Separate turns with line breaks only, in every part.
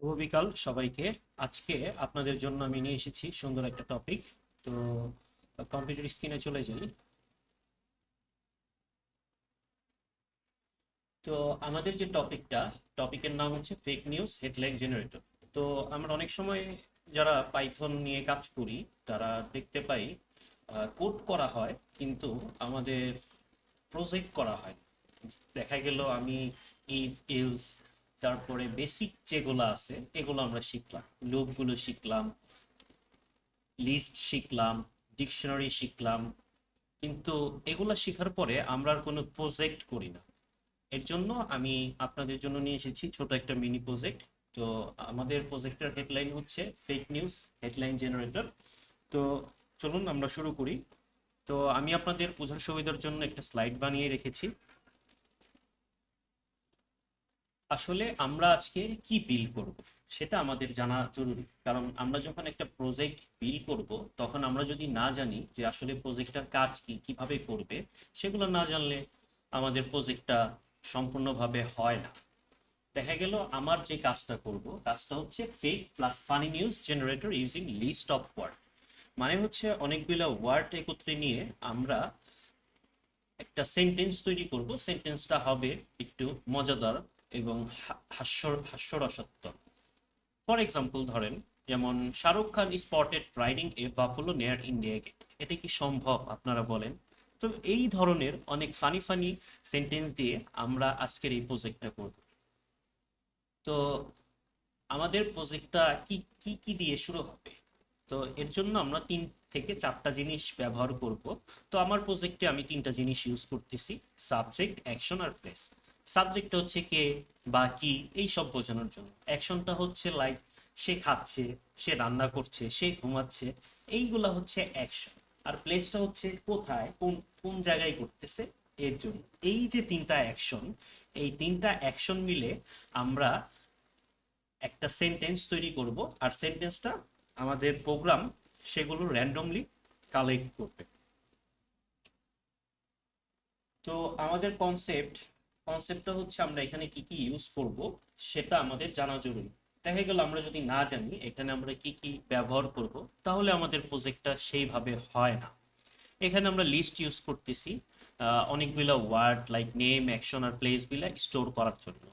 শুভ বিকাল সবাইকে। আজকে আপনাদের জন্য আমি নিয়ে এসেছি সুন্দর একটা টপিক। তো কম্পিউটার স্ক্রিনে চলে যাই। তো আমাদের যে টপিকের নাম হচ্ছে ফেক নিউজ হেডলাইন জেনারেটর। তো আমরা অনেক সময় যারা পাইথন নিয়ে কাজ করি তারা দেখতে পাই কোড করা হয়, কিন্তু আমাদের প্রজেক্ট করা হয় না। দেখা গেল আমি ইফ এলস, তারপরে বেসিক যেগুলো আছে এগুলো আমরা শিখলাম, লুপগুলো শিখলাম, লিস্ট শিখলাম, ডিকশনারি শিখলাম, কিন্তু এগুলা শেখার পরে আমরা আর কোনো প্রজেক্ট করি না। এর জন্য আমি আপনাদের জন্য নিয়ে এসেছি ছোট একটা মিনি প্রজেক্ট। তো আমাদের প্রজেক্টের হেডলাইন হচ্ছে ফেক নিউজ হেডলাইন জেনারেটর। তো চলুন আমরা শুরু করি। তো আমি আপনাদের বোঝার সুবিধার জন্য একটা স্লাইড বানিয়ে রেখেছি। আসলে আমরা আজকে কি বিল করব সেটা আমাদের জানা জরুরি, কারণ আমরা যখন একটা প্রজেক্ট বিল করব তখন আমরা যদি না জানি যে আসলে প্রজেক্টটার কাজ কি, কিভাবে করবে, সেগুলো না জানলে আমাদের প্রজেক্টটা সম্পূর্ণভাবে হয় না। দেখা গেল আমার যে কাজটা করব, কাজটা হচ্ছে fake plus funny news generator using list of word. মানে হচ্ছে অনেকগুলো ওয়ার্ড একত্রে নিয়ে আমরা একটা সেন্টেন্স তৈরি করব। সেন্টেন্সটা হবে একটু মজাদার এবং হাস্যরসাত্মক। ফর এক্সাম্পল ধরেন, যেমন শাহরুখ খান স্পটেড রাইডিং এ বাফলো নিয়ার ইন্ডিয়া গেট। এটা কি সম্ভব আপনারা বলেন? তো এই ধরনের অনেক ফানি ফানি সেন্টেন্স দিয়ে আমরা আজকের এই প্রজেক্টটা করব। তো আমাদের প্রজেক্টটা কি কি কি দিয়ে শুরু হবে? তো এর জন্য আমরা 3 থেকে 4টা জিনিস ব্যবহার করব। তো আমার প্রজেক্টে আমি 3টা জিনিস ইউজ করতেছি: সাবজেক্ট, অ্যাকশন আর প্লেস। সাবজেক্টটা হচ্ছে কে বা কি, এই সব বোঝানোর জন্য। অ্যাকশনটা হচ্ছে লাইক সে খাচ্ছে, সে রান্না করছে, সে ঘুমাচ্ছে, এইগুলা হচ্ছে অ্যাকশন। আর প্লেসটা হচ্ছে কোথায়, কোন কোন জায়গায় করতেছে, এর জন্য। এই যে 3টা অ্যাকশন, এই 3টা অ্যাকশন মিলে আমরা একটা সেন্টেন্স তৈরি করব। আর সেন্টেন্সটা আমাদের প্রোগ্রাম সেগুলো র্যান্ডমলি কালেক্ট করবে। তো আমাদের কনসেপ্টটা হচ্ছে আমরা এখানে কি কি ইউজ করব সেটা আমাদের জানা জরুরি। দেখা গেল আমরা যদি না জানি এখানে আমরা কি কি ব্যবহার করব, তাহলে আমাদের প্রজেক্টটা সেইভাবে হয় না। এখানে আমরা লিস্ট ইউজ করতেছি অনেকগুলা ওয়ার্ড লাইক নেম, অ্যাকশন আর প্লেসগুলা স্টোর করার জন্য।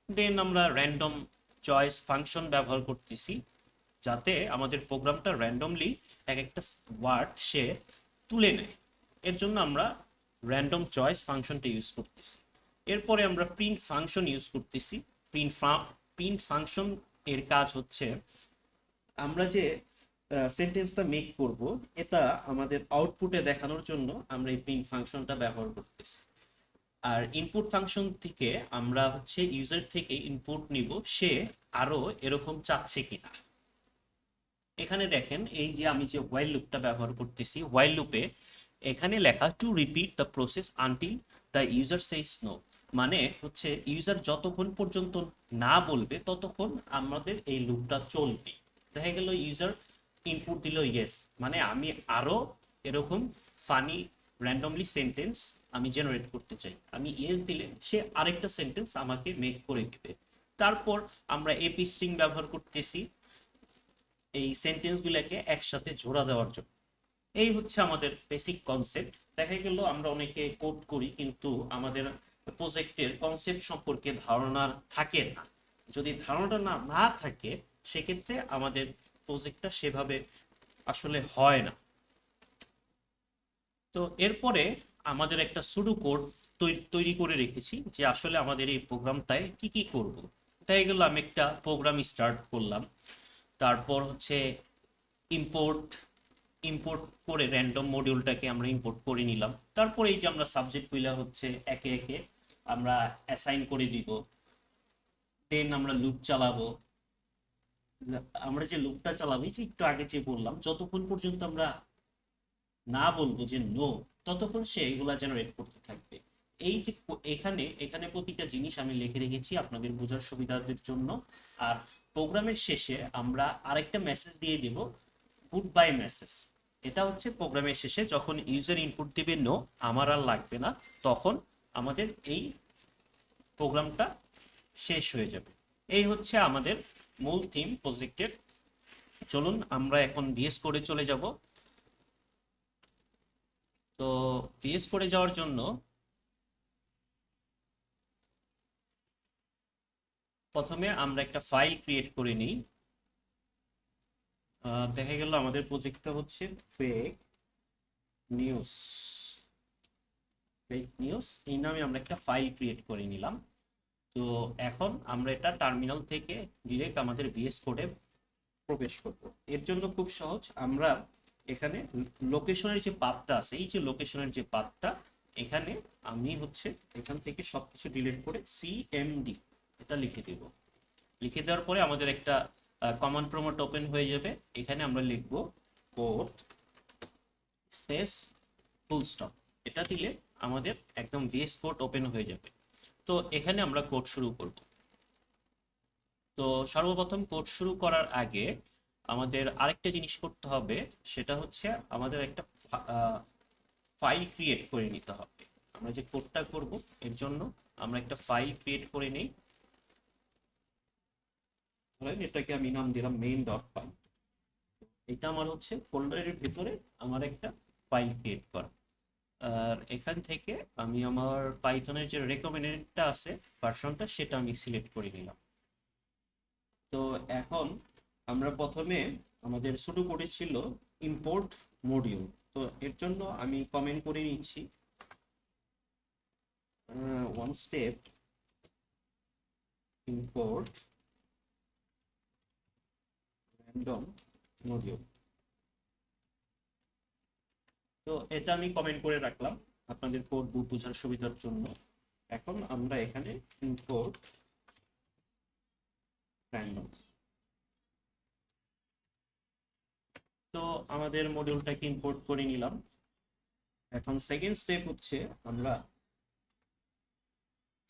দেন আমরা র্যান্ডম চয়েস ফাংশন ব্যবহার করতেছি, যাতে আমাদের প্রোগ্রামটা র্যান্ডমলি এক একটা ওয়ার্ড সে তুলে নেয়। এর জন্য আমরা র্যান্ডম চয়েস ফাংশনটা ইউজ করতেছি। এরপরে আমরা প্রিন্ট ফাংশন ইউজ করতেছি। প্রিন্ট প্রিন্ট ফাংশন এর কাজ হচ্ছে আমরা যে সেন্টেন্সটা মেক করব, এটা আমাদের আউটপুটে দেখানোর জন্য আমরা এই প্রিন্ট ফাংশনটা ব্যবহার করতেছি। আর ইনপুট ফাংশন থেকে আমরা হচ্ছে ইউজার থেকে ইনপুট নিব, সে আরো এরকম চাচ্ছে কিনা। এখানে দেখেন, এই যে আমি যে হোয়াইল লুপটা ব্যবহার করতেছি, হোয়াইল লুপে এখানে লেখা to repeat the process until the user says no. মানে হচ্ছে ইউজার যতক্ষণ পর্যন্ত না বলবে ততক্ষণ আমাদের এই লুপটা চলবে। দেখা গেল ইউজার ইনপুট দিল ইয়েস, মানে আমি আরো এরকম ফানি র্যান্ডমলি সেন্টেন্স আমি জেনারেট করতে চাই। আমি ইয়েস দিলে সে আরেকটা সেন্টেন্স আমাকে মেক করে দিবে। তারপর আমরা এপি স্ট্রিং ব্যবহার করতেছি এই সেন্টেন্সগুলোকে একসাথে জোড়া দেওয়ার জন্য। এই হচ্ছে আমাদের বেসিক কনসেপ্ট। দেখা গেল আমরা অনেকে কোড করি কিন্তু আমাদের প্রজেক্টের কনসেপ্ট সম্পর্কে ধারণা থাকে না। যদি ধারণাটা না থাকে, সেক্ষেত্রে আমাদের প্রজেক্টটা সেভাবে আসলে হয় না। তো এরপরে আমাদের একটা সুডো কোড তৈরি করে রেখেছি যে আসলে আমাদের এই প্রোগ্রামটায় কি কি করব। তাই গেল আমি একটা প্রোগ্রাম স্টার্ট করলাম। তারপর হচ্ছে ইম্পোর্ট ইম্পোর্ট করে র্যান্ডম মডিউলটাকে আমরা ইম্পোর্ট করে নিলাম। তারপরে এই যে আমরা সাবজেক্টগুলো হচ্ছে একে একে আমরা অ্যাসাইন করে দিব। দেন আমরা লুপ চালাবো। আমরা যে লুপটা চালাবো, এই যে একটু আগে যে বললাম, যতক্ষণ পর্যন্ত আমরা না বলবো যে নো, ততক্ষণ সে এগুলা জেনারেট করতে থাকবে। এই যে এখানে এখানে প্রতিটা জিনিস আমি লিখে রেখেছি আপনাদের বোঝার সুবিধার জন্য। আর প্রোগ্রামের শেষে আমরা আরেকটা মেসেজ দিয়ে দিব, গুড বাই মেসেজ। এটা হচ্ছে প্রোগ্রামের শেষে যখন ইউজার ইনপুট দিবে নো, আমার আর লাগবে না, তখন আমাদের এই প্রোগ্রামটা শেষ হয়ে যাবে। এই হচ্ছে আমাদের মূল থিম প্রজেক্টের। চলুন আমরা এখন ভিএস কোডে চলে যাব। তো ভিএস কোডে যাওয়ার জন্য প্রথমে আমরা একটা ফাইল ক্রিয়েট করে নিই। দেখা গেল আমাদের প্রজেক্টটা হচ্ছে ফেক নিউজ। ফেক নিউজ এই নামে আমরা একটা ফাইল ক্রিয়েট করে নিলাম। তো এখন আমরা এটা টার্মিনাল থেকে ডিরেক্ট আমাদের ভিএস কোডে প্রবেশ করব। এর জন্য খুব সহজ, আমরা এখানে লোকেশনের যে পাথটা আছে, এই যে লোকেশনের যে পাথটা, এখানে আমি হচ্ছে এখান থেকে সবকিছু ডিলিট করে সিএমডি এটা লিখে দেব। লিখে দেওয়ার পরে আমাদের একটা কমান্ড প্রম্পট ওপেন হয়ে যাবে। এখানে আমরা লিখব কোড স্পেস ফুল স্টপ। এটা দিলে আমাদের একদম ভিএস কোড ওপেন হয়ে যাবে। তো এখানে আমরা কোড শুরু করব। তো সর্বপ্রথম কোড শুরু করার আগে আমাদের আরেকটা জিনিস করতে হবে, সেটা হচ্ছে আমাদের একটা ফাইল ক্রিয়েট করে নিতে হবে। আমরা যে কোডটা করব এর জন্য আমরা একটা ফাইল ক্রিয়েট করে নেই। এটাকে আমি নাম দিলাম মেইন ডট পাই। এটা আমার হচ্ছে ফোল্ডারের ভিতরে আমার একটা ফাইল ক্রিয়েট করা। আর এখান থেকে আমি আমার পাইথনের যে রেকমেন্ডেডটা আছে ভার্সনটা, সেটা আমি সিলেক্ট করে নিলাম। তো এখন আমরা প্রথমে আমাদের শুরু করেছিল ইম্পোর্ট মডিউল। তো এর জন্য আমি কমেন্ট করে নিচ্ছি one step import random module. তো এটা আমি কমেন্ট করে রাখলাম আপনাদের কোড বোঝার সুবিধার জন্য। এখন আমরা এখানে ইম্পোর্ট র্যান্ডম। তো আমাদের মডিউলটাকে ইম্পোর্ট করে নিলাম। এখন সেকেন্ড স্টেপ হচ্ছে আমরা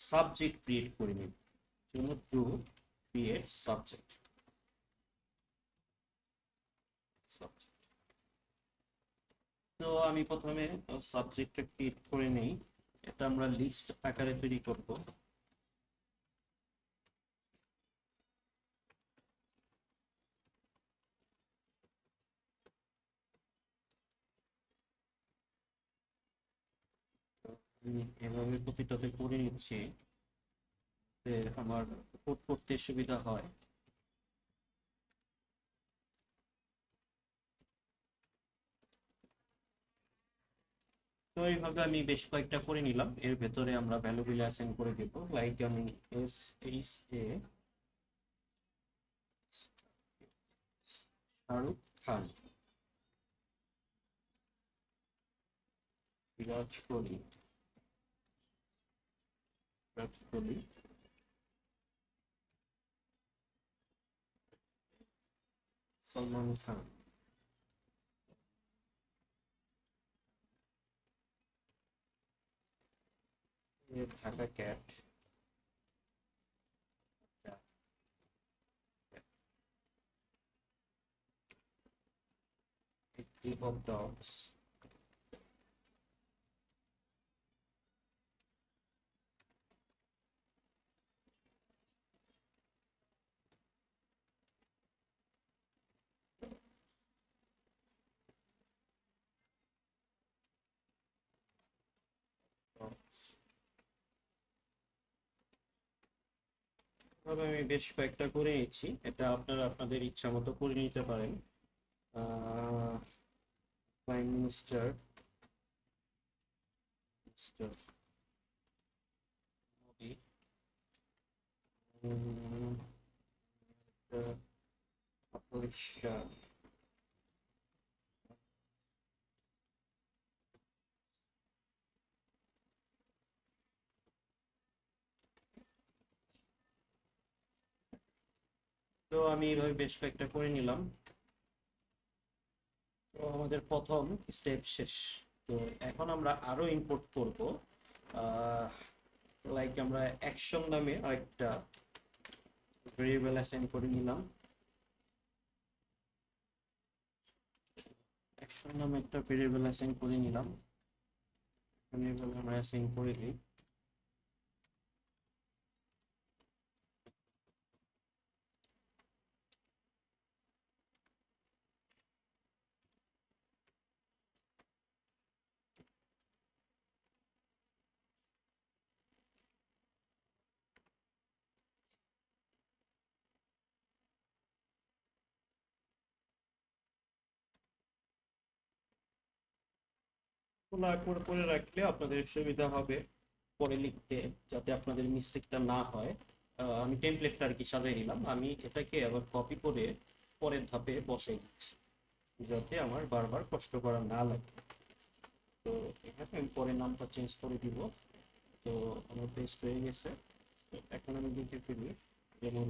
সাবজেক্ট ক্রিয়েট করে নিব। জন্য টু ক্রিয়েট সাবজেক্ট। তো আমি প্রথমে সাবজেক্টটা ক্রিয়েট করে নেই। এটা আমরা লিস্ট আকারে তৈরি করব। আমি এভাবে প্রতিটাতে করে নিচ্ছি, আমার কোড করতে সুবিধা হয়। তো এইভাবে আমি বেশ কয়েকটা করে নিলাম। এর ভেতরে আমরা ভ্যালুগুলো অ্যাসাইন করে দেব। লাইক আমি SHA Shahrukh Khan, Virat Kohli, Virat Kohli, Salman Khan, Dhaka cat, group of dogs. তবে আমি বেশ কয়েকটা করে নিচ্ছি, এটা আপনারা আপনাদের ইচ্ছা মতো করে নিতে পারেন। প্রাইম মিনিস্টার, মিস্টার মোদি, পরিষ্কার। তো আমি এইভাবে বেশ কয়েকটা করে নিলাম। তো আমাদের প্রথম স্টেপ শেষ। তো এখন আমরা আরো ইম্পোর্ট করব। লাইক আমরা অ্যাকশন নামে আরেকটা ভেরিয়েবল অ্যাসাইন করে নিলাম। অ্যাকশন নামে একটা ভেরিয়েবল অ্যাসাইন করে নিলাম। ভেরিয়েবল আমরা অ্যাসাইন করে দিই। খোলা করে করে রাখলে আপনাদের সুবিধা হবে পরে লিখতে, যাতে আপনাদের মিস্টেকটা না হয়। আমি টেমপ্লেটটা আর কি সাজিয়ে নিলাম, আমি এটাকে আবার কপি করে পরের ধাপে বসাই দিচ্ছি, যাতে আমার বারবার কষ্ট করা না লাগে। তো এখানে আমি পরে নামটা চেঞ্জ করে দিব। তো আমার পেস্ট হয়ে গেছে। তো এখন আমি লিখে ফেলি, যেমন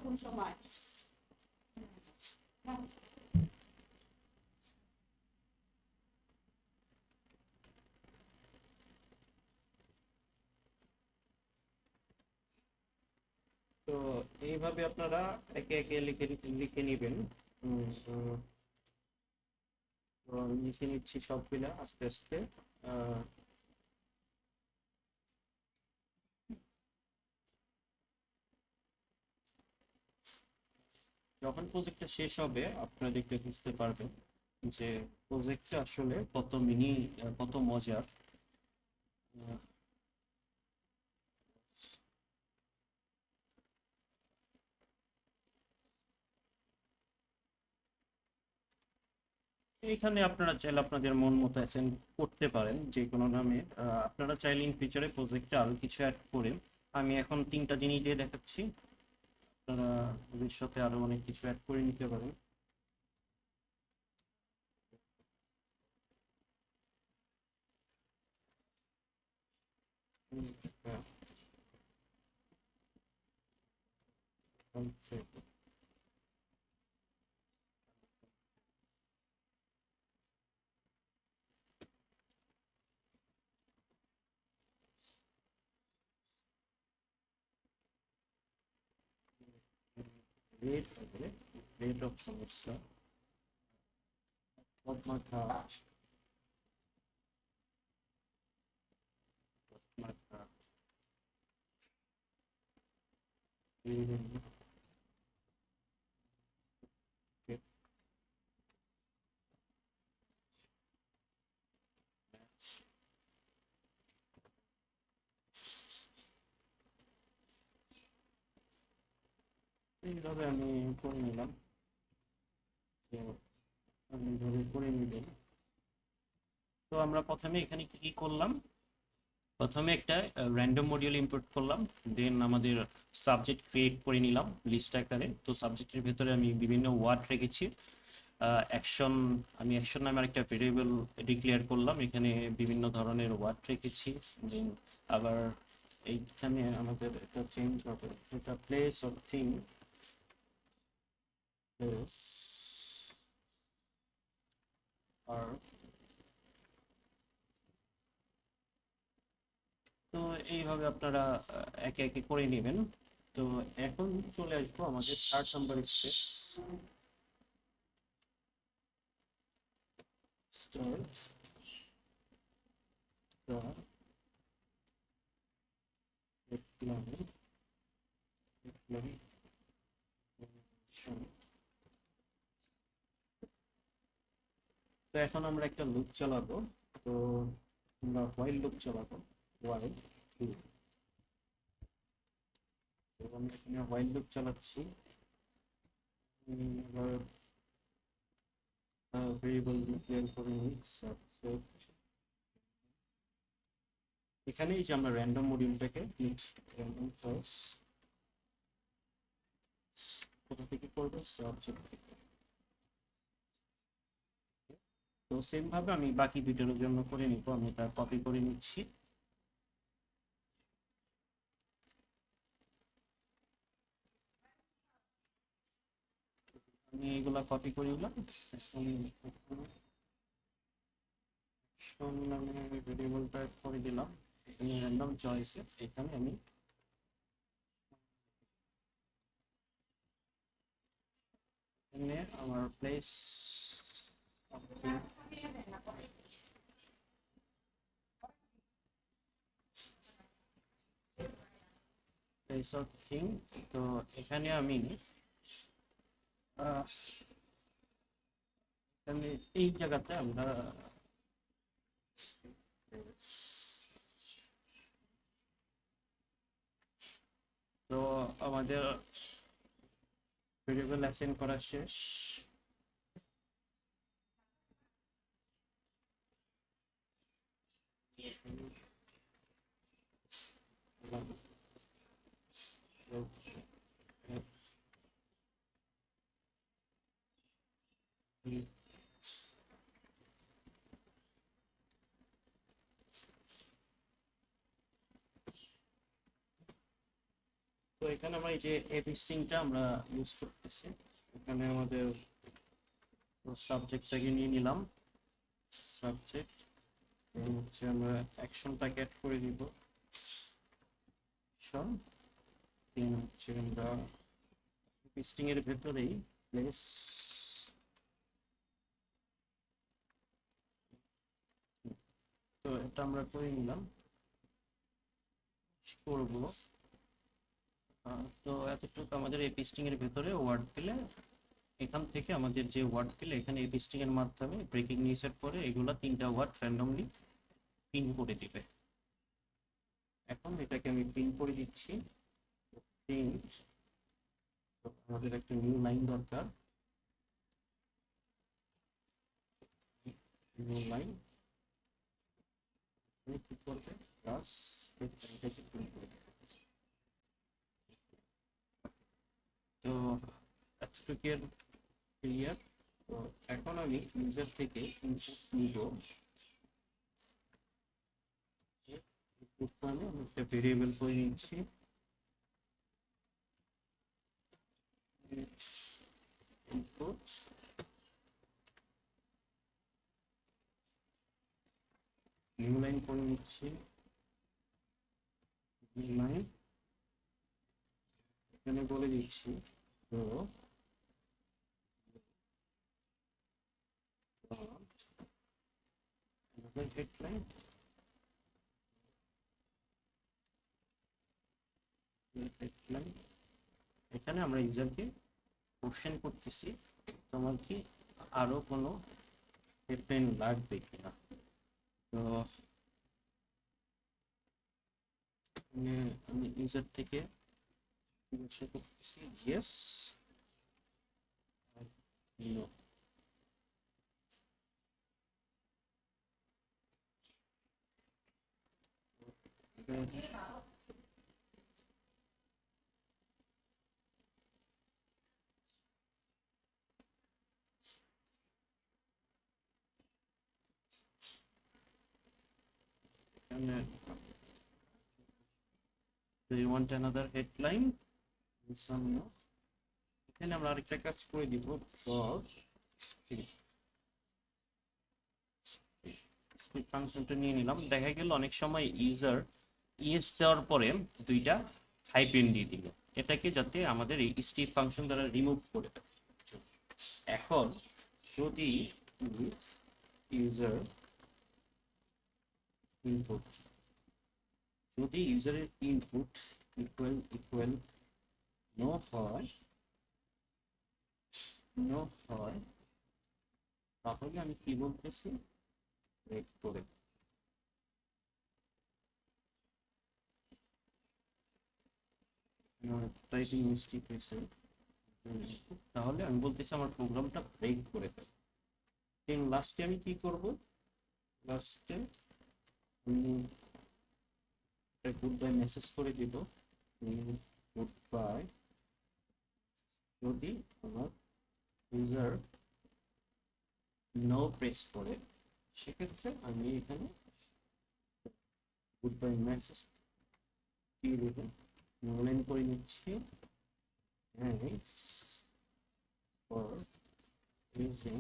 কোন সময়
তো এইভাবে আপনারা একে একে লিখে লিখে নেবেন। তো আমি লিখে নিচ্ছি সবগুলা আস্তে আস্তে। আহ, যখন প্রজেক্টটা শেষ হবে আপনারা দেখতে বুঝতে পারবেন যে প্রজেক্টটা আসলে কত কত মজার। আহ, এইখানে আপনারা চাইলে আপনাদের মন মতো অ্যাসাইন করতে পারেন যে কোনো নামে। আপনারা চাইলে ইন ফিউচারে প্রজেক্টে আরো কিছু অ্যাড করে, আমি এখন 3টা জিনিস দিয়ে দেখাচ্ছি, আপনারা ভবিষ্যতে আরো অনেক কিছু অ্যাড করে নিতে পারেন। হ্যাঁ, আচ্ছা। রেট হবে, রেট অফ সমস্যা, পদ্মাঘাট, পদ্মাঘাট, এইভাবে আমি করে নিলাম। তো আমি এইভাবে করে নিলাম। তো আমরা প্রথমে এখানে কি কি করলাম, প্রথমে একটা র্যান্ডম মডিউল ইম্পোর্ট করলাম, দেন আমাদের সাবজেক্ট ক্রিয়েট করে নিলাম লিস্ট আকারে। তো সাবজেক্টের ভেতরে আমি বিভিন্ন ওয়ার্ড রেখেছি। অ্যাকশন, আমি অ্যাকশন নামে একটা ভেরিয়েবল ডিক্লেয়ার করলাম, এখানে বিভিন্ন ধরনের ওয়ার্ড রেখেছি। Then আবার এইখানে আমাদের একটা চেঞ্জ হবে, যেটা প্লেস অফ থিং, প্লেস আর। তো এইভাবে আপনারা একে একে করে নেবেন। তো এখন চলে আসবো আমাদের 3rd number step, start the implementation। তো এখন আমরা একটা লুপ চালাবো। তো আমরা হোয়াইল লুপ চালাবো, হোয়াইল। আমি এখানে হোয়াইল লুপ চালাচ্ছি। ভেরিয়েবল ডিক্লেয়ার করে নিই সাবজেক্ট। এখানেই যে আমরা র্যান্ডম মডিউলটাকে র্যান্ডম চয়েস কোথা থেকে করবো, সাবজেক্ট থেকে। তো সেম ভাবে আমি বাকি দুইটার জন্য করে নিব, আমি এটা কপি করে নিচ্ছি। আমি এগুলা কপি করে নিলাম। এখন নামে আমি ভেরিয়েবলটা করে দিলাম, এখানে র্যান্ডম চয়েসে এখানে আমি এখানে আমার প্লেস প্লেস অফ থিং। তো এখানে আমি আহ, এখানে এই জায়গাতে আমরা তো আমাদের ভেরিয়েবল অ্যাসাইন করা শেষ। তো এখানে আমরা এই যে এপি স্ট্রিংটা আমরা ইউজ করতেছি। এখানে আমাদের সাবজেক্টটাকে নিয়ে নিলাম, সাবজেক্ট হচ্ছে আমরা অ্যাকশনটাকে অ্যাড করে দিব, অ্যাকশন দেন হচ্ছে আমরা স্ট্রিং এর ভেতরেই প্লেস তো এটা আমরা করে নিলাম করব। তো এতটুকু আমাদের এই স্ট্রিং এর ভেতরে ওয়ার্ড পেলে এখান থেকে আমাদের যে ওয়ার্ড পেলে এখানে এই স্ট্রিং এর মাধ্যমে ব্রেকিং নিউজের পরে এগুলা তিনটা ওয়ার্ড র্যান্ডমলি প্রিন্ট করে দিবে। এখন এটাকে আমি প্রিন্ট করে দিচ্ছি, প্রিন্ট। আমাদের একটা নিউ লাইন দরকার, নিউ লাইন কি করবে প্লাস এটাকে প্রিন্ট করে দেবে। তো এতটুকুর ক্লিয়ার। তো এখন আমি ইউজার থেকে ইনপুট নিব, ইনপুট মানে আমি একটা ভেরিয়েবল করে নিচ্ছি, ইনপুট নিউ লাইন করে নিচ্ছি, নিউ লাইন এখানে বলে দিচ্ছি তো হেডলাইন হেডলাইন। এখানে আমরা ইউজারকে কোশ্চেন করতেছি তোমার কি আরো কোনো হেডলাইন লাগবে কিনা। তো আমি ইউজার থেকে জিজ্ঞাসা করতেছি yes no. Do you want another headline? No. এখানে আমরা আরেকটা কাজ করে দিব, স্ক্রিপ্ট ফাংশনটা নিয়ে নিলাম। দেখা গেল অনেক সময় ইউজার ইএস দেওয়ার পরে দুইটা হাইপেন দিয়ে দিল, এটাকে যাতে আমাদের এই স্ট্রিপ ফাংশন দ্বারা রিমুভ করে দেয়। এখন যদি ইউজার ইনপুট, যদি ইউজারের ইনপুট ইকুয়াল ইকুয়াল নো হয়, নো হয়, তাহলে আমি কি বলতেছি ব্রেক করে। টাইপিং মিস্টেক হয়েছে, তাহলে আমি বলতেছি আমার প্রোগ্রামটা ব্রেক করে দেয়। দেন লাস্টে আমি কি করব, লাস্টে আমি গুড বাই মেসেজ করে দিব, গুড বাই। যদি আমার ইউজার নো প্রেস করে সেক্ষেত্রে আমি এখানে গুড বাই মেসেজ দিয়ে দেবো, লাইন করে নিচ্ছি, থ্যাঙ্কস ফর ইউজিং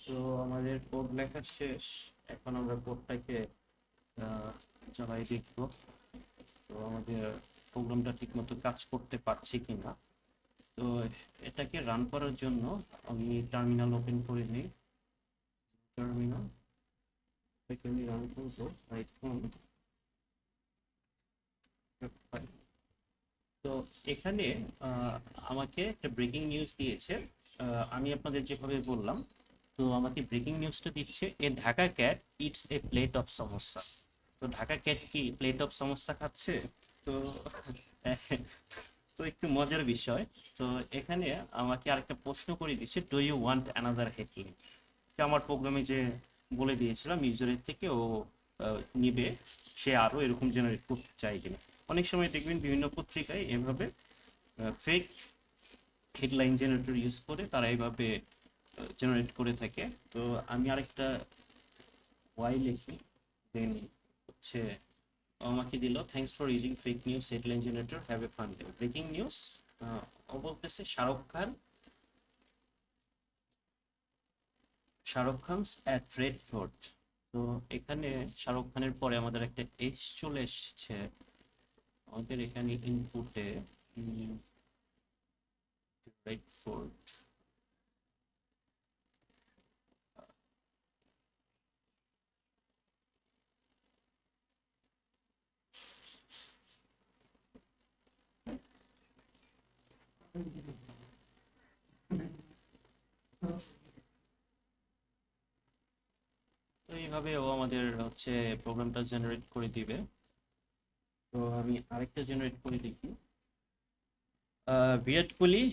তো আমাদের কোড লেখা শেষ। এখন আমরা কোডটাকে চালাই দেখব। তো আমাদের প্রোগ্রামটা ঠিকমতো কাজ করতে পারছে কিনা। তো এটাকে রান করার জন্য আমি টার্মিনাল ওপেন করে নিই। টার্মিনাল এটাকে আমি রান করবো এখন। তো এখানে আহ, আমাকে একটা ব্রেকিং নিউজ দিয়েছে। আমি আপনাদের যেভাবে বললাম, তো আমাকে ব্রেকিং নিউজটা দিচ্ছে, a Dhaka cat it's a plate of সমস্যা। তো ঢাকা ক্যাট কি প্লেট অফ সমস্যা খাচ্ছে? তো তো একটু মজার বিষয়। তো এখানে আমাকে আরেকটা প্রশ্ন করে দিচ্ছে, do you want another headline. আমার প্রোগ্রামে যে বলে দিয়েছিলাম ইউজারের থেকে ও নিবে, সে আরও এরকম জেনারেট করতে চায় কিনা। অনেক সময় দেখবেন বিভিন্ন পত্রিকায় এভাবে ফেক হেডলাইন জেনারেটর ইউজ করে তারা এইভাবে জেনারেট করে থাকে। তো আমি আরেকটা ওয়াই লিখি, দেন হচ্ছে আমাকে দিল thanks for using fake news headline generator, have a fun day. Breaking news, ও বলতেছে Shahrukh Khan's at Red Fort. তো এখানে শাহরুখ খানের পরে আমাদের একটা এস চলে এসেছে আমাদের এখানে ইনপুটে, রেড ফোর্ট। তো এইভাবে ও আমাদের হচ্ছে প্রোগ্রামটা জেনারেট করে দিবে। তো আমি আরেকটা জেনারেট করে দেখি, বিরাট কোহলি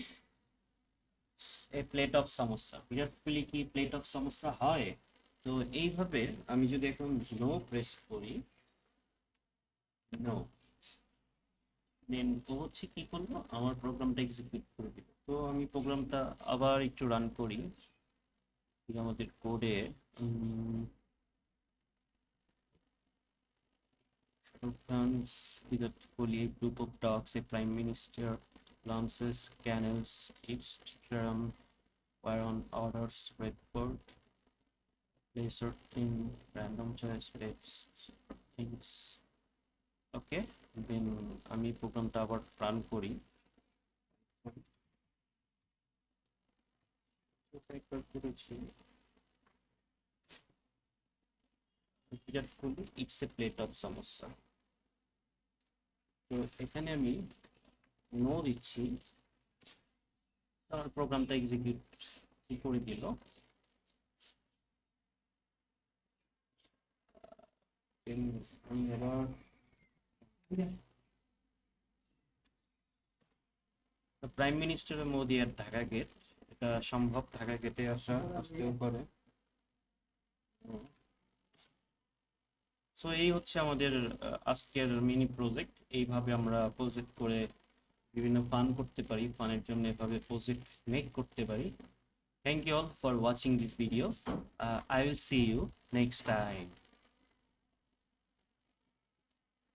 এ প্লেট অফ সমস্যা। বিরাট কোহলি কি প্লেট অফ সমস্যা হয়? তো এইভাবে আমি যদি এখন নো প্রেস করি, নো, দেন ও হচ্ছে কি করবো, আমার প্রোগ্রামটা এক্সিকিউট করে দিল। তো আমি প্রোগ্রামটা আবার একটু রান করি। আমাদের কোডে Virat Kohli, group of dogs, a prime minister, lances, canals, Instagram, were on orders, Redford, laser thing, random choice, let's things. ওকে, দেন আমি প্রোগ্রামটা আবার রান করি। একবার করেছি Virat Kohli it's a plate of সমস্যা। তো এখানে আমি নো দিচ্ছি, তার প্রোগ্রামটা এক্সিকিউট করে দিল। আমি এবার প্রাইম মিনিস্টারের মোদি আর ঢাকা গেট, এটা সম্ভব ঢাকা গেটে আসতেও পারে। সো এই হচ্ছে আমাদের আজকের মিনি প্রজেক্ট। এইভাবে আমরা প্রজেক্ট করে বিভিন্ন ফান করতে পারি, ফানের জন্য এভাবে প্রজেক্ট মেক করতে পারি। Thank you all for watching this video. I will see you next time.